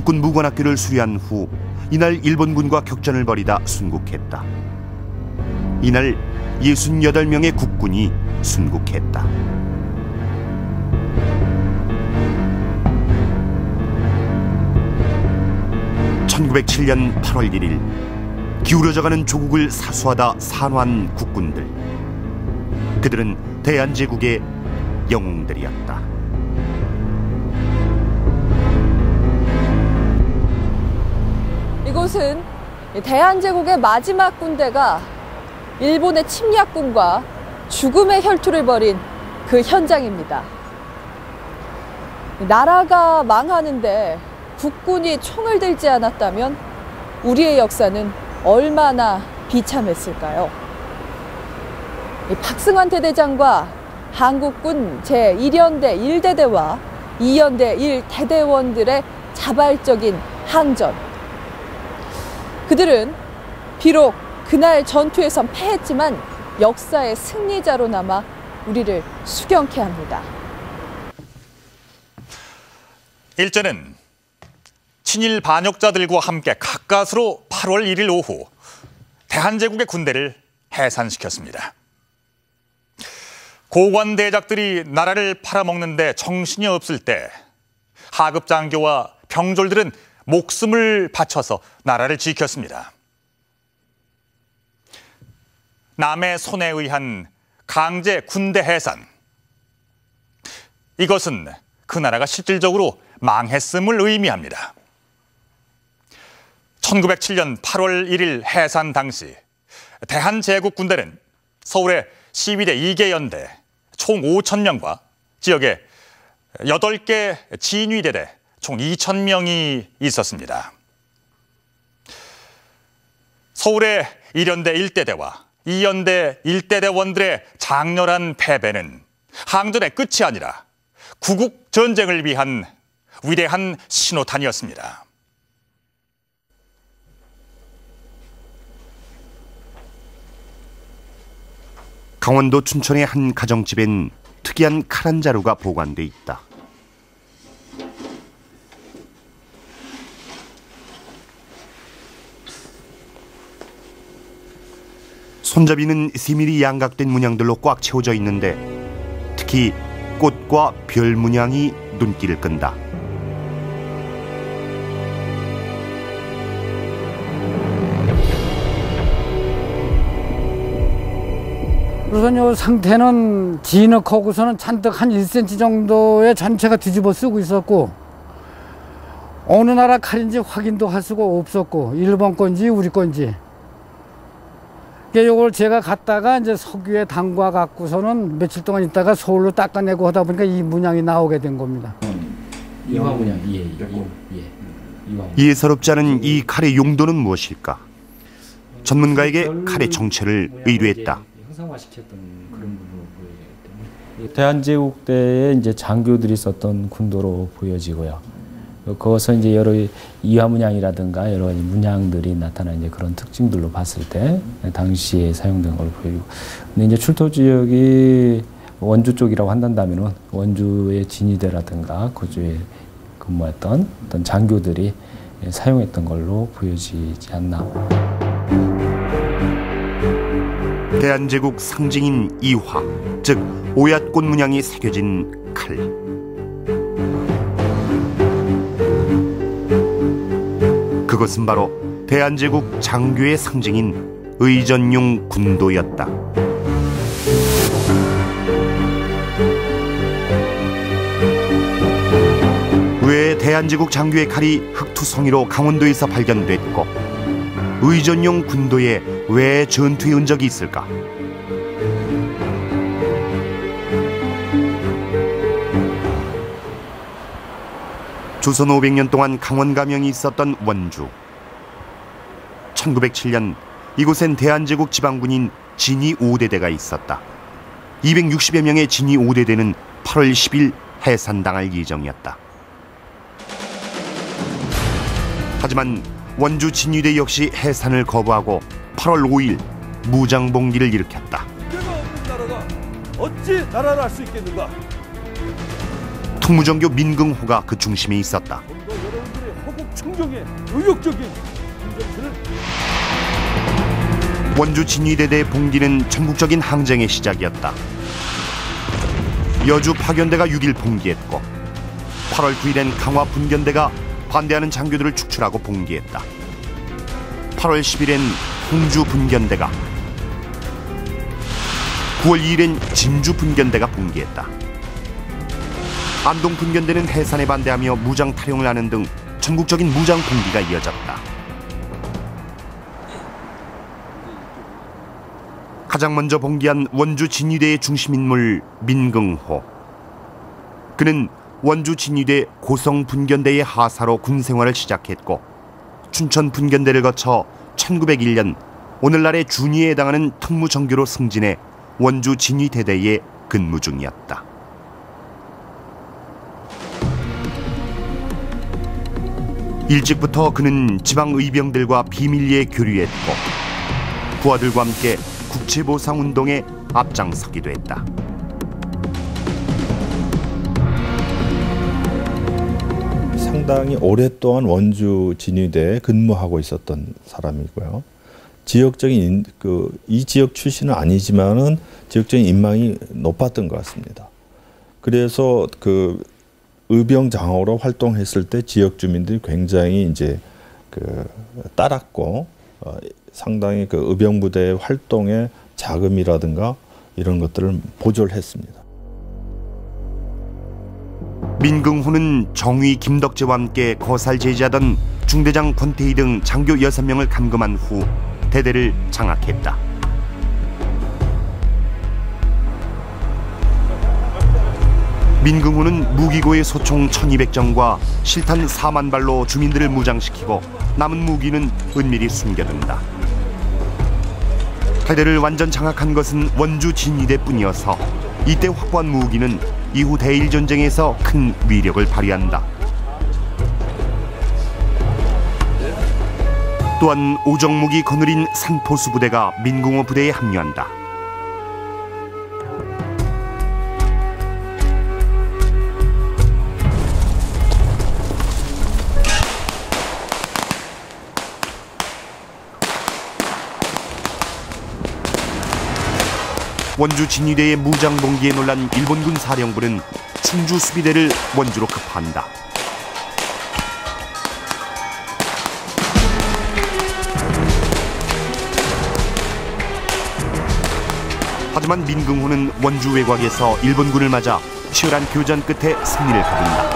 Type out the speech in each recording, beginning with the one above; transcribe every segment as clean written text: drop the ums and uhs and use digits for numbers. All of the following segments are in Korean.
육군 무관학교를 수료한 후 이날 일본군과 격전을 벌이다 순국했다. 이날 68명의 국군이 순국했다. (1907년 8월 1일) 기울어져가는 조국을 사수하다 산환 국군들. 그들은 대한제국의 영웅들이었다. 이곳은 대한제국의 마지막 군대가 일본의 침략군과 죽음의 혈투를 벌인 그 현장입니다. 나라가 망하는데 국군이 총을 들지 않았다면 우리의 역사는 얼마나 비참했을까요? 박승환 대대장과 한국군 제1연대 1대대와 2연대 1대대원들의 자발적인 항전. 그들은 비록 그날 전투에선 패했지만 역사의 승리자로 남아 우리를 수경케 합니다. 일제는 친일 반역자들과 함께 가까스로 8월 1일 오후 대한제국의 군대를 해산시켰습니다. 고관 대작들이 나라를 팔아먹는데 정신이 없을 때 하급 장교와 병졸들은 목숨을 바쳐서 나라를 지켰습니다. 남의 손에 의한 강제 군대 해산. 이것은 그 나라가 실질적으로 망했음을 의미합니다. 1907년 8월 1일 해산 당시 대한제국 군대는 서울의 시위대 2개 연대 총 5,000명과 지역에 8개 진위대대 총 2,000명이 있었습니다. 서울의 1연대 1대대와 2연대 1대대원들의 장렬한 패배는 항전의 끝이 아니라 구국 전쟁을 위한 위대한 신호탄이었습니다. 강원도 춘천의 한 가정집엔 특이한 칼 한 자루가 보관돼 있다. 손잡이는 세밀히 양각된 문양들로 꽉 채워져 있는데 특히 꽃과 별 문양이 눈길을 끈다. 우선 이 상태는 진흙하고서는 잔뜩 한 1cm 정도의 전체가 뒤집어 쓰고 있었고 어느 나라 칼인지 확인도 할 수가 없었고 일본 건지 우리 건지 이걸 제가 갖다가 이제 석유에 담가 갖고서는 며칠 동안 있다가 서울로 닦아내고 하다 보니까 이 문양이 나오게 된 겁니다. 이화 문양, 예사롭지 않은 이 칼의 용도는 무엇일까? 전문가에게 칼의 정체를 의뢰했다. 형상화시켰던 그런 부분으로 보이기 때문에 대한제국 때에 이제 장교들이 썼던 군도로 보여지고요. 그것은 이제 여러 이화 문양이라든가 여러 가지 문양들이 나타나는 이제 그런 특징들로 봤을 때 당시에 사용된 걸 보이고. 근데 이제 출토 지역이 원주 쪽이라고 한다면은 원주의 진위대라든가 그주에 근무했던 어떤 장교들이 사용했던 걸로 보여지지 않나. 대한제국 상징인 이화, 즉 오얏꽃 문양이 새겨진 칼. 그것은 바로 대한제국 장교의 상징인 의전용 군도였다. 왜 대한제국 장교의 칼이 흑투성이로 강원도에서 발견됐고 의전용 군도에 왜 전투의 흔적이 있을까? 조선 500년 동안 강원 가명이 있었던 원주. 1907년 이곳엔 대한제국 지방군인 진위 5대대가 있었다. 260여 명의 진위 5대대는 8월 10일 해산당할 예정이었다. 하지만 원주 진위대 역시 해산을 거부하고 8월 5일 무장봉기를 일으켰다. 군대가 없는 나라가 어찌 나라를 할 수 있겠는가? 통무정교 민긍호가 그 중심에 있었다. 헌국 충정의 의욕적인 공전체를 원주 진위대대 봉기는 전국적인 항쟁의 시작이었다. 여주 파견대가 6일 봉기했고 8월 9일엔 강화 분견대가 반대하는 장교들을 축출하고 봉기했다. 8월 10일엔 홍주 분견대가, 9월 2일엔 진주 분견대가 봉기했다. 안동 분견대는 해산에 반대하며 무장 탈영을 하는 등 전국적인 무장 봉기가 이어졌다. 가장 먼저 봉기한 원주 진위대의 중심인물 민긍호. 그는 원주 진위대 고성 분견대의 하사로 군 생활을 시작했고 춘천 분견대를 거쳐 1901년 오늘날의 준위에 해당하는 특무정교로 승진해 원주 진위대대에 근무 중이었다. 일찍부터 그는 지방 의병들과 비밀리에 교류했고 부하들과 함께 국채보상운동에 앞장서기도 했다. 상당히 오랫동안 원주 진위대에 근무하고 있었던 사람이고요. 지역적인 이 지역 출신은 아니지만은 지역적인 인망이 높았던 것 같습니다. 그래서 그 의병장으로 활동했을 때 지역 주민들이 굉장히 이제 따랐고 상당히 그 의병부대의 활동에 자금이라든가 이런 것들을 보조를 했습니다. 민긍호는 정의 김덕재와 함께 거살 제지하던 중대장 권태희 등 장교 6명을 감금한 후 대대를 장악했다. 민긍호는 무기고의 소총 1200정과 실탄 4만 발로 주민들을 무장시키고 남은 무기는 은밀히 숨겨둔다. 대대를 완전 장악한 것은 원주 진위대뿐이어서 이때 확보한 무기는 이후 대일전쟁에서 큰 위력을 발휘한다. 또한 오정묵이 거느린 산포수 부대가 민긍호 부대에 합류한다. 원주 진위대의 무장 봉기에 놀란 일본군 사령부는 충주 수비대를 원주로 급파한다. 하지만 민긍호는 원주 외곽에서 일본군을 맞아 치열한 교전 끝에 승리를 거둔다.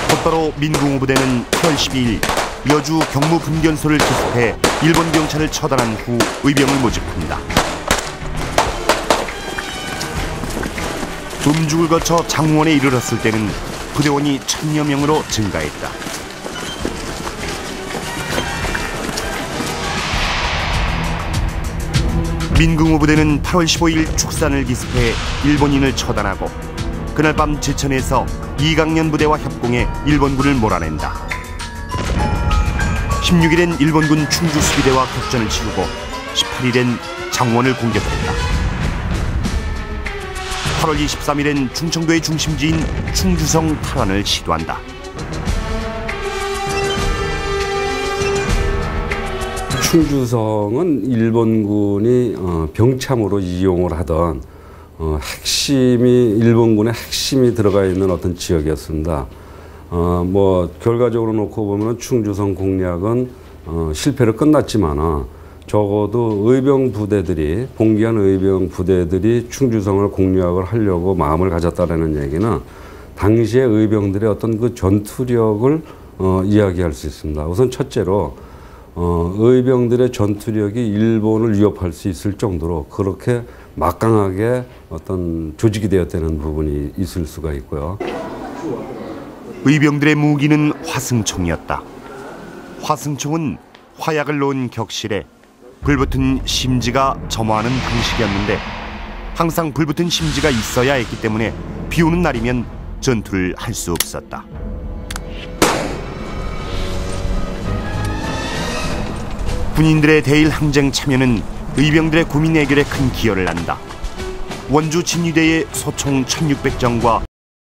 곧바로 민긍호 부대는 8월 12일 여주 경무 분견소를 기습해 일본 경찰을 처단한 후 의병을 모집한다. 음죽을 거쳐 장원에 이르렀을 때는 부대원이 1000여 명으로 증가했다. 민긍호 부대는 8월 15일 축산을 기습해 일본인을 처단하고 그날 밤 제천에서 이강년 부대와 협공해 일본군을 몰아낸다. 16일엔 일본군 충주 수비대와 격전을 치르고 18일엔 장원을 공격했다. 8월 23일엔 충청도의 중심지인 충주성 탈환을 시도한다. 충주성은 일본군이 병참으로 이용을 하던 일본군의 핵심이 들어가 있는 어떤 지역이었습니다. 결과적으로 놓고 보면 충주성 공략은 실패로 끝났지만 적어도 의병 부대들이, 봉기한 의병 부대들이 충주성을 공략을 하려고 마음을 가졌다는 얘기는 당시의 의병들의 어떤 그 전투력을 이야기할 수 있습니다. 우선 첫째로 의병들의 전투력이 일본을 위협할 수 있을 정도로 그렇게 막강하게 어떤 조직이 되었다는 부분이 있을 수가 있고요. 의병들의 무기는 화승총이었다. 화승총은 화약을 놓은 격실에 불붙은 심지가 점화하는 방식이었는데 항상 불붙은 심지가 있어야 했기 때문에 비 오는 날이면 전투를 할 수 없었다. 군인들의 대일 항쟁 참여는 의병들의 고민 해결에 큰 기여를 한다. 원주 진위대의 소총 1600정과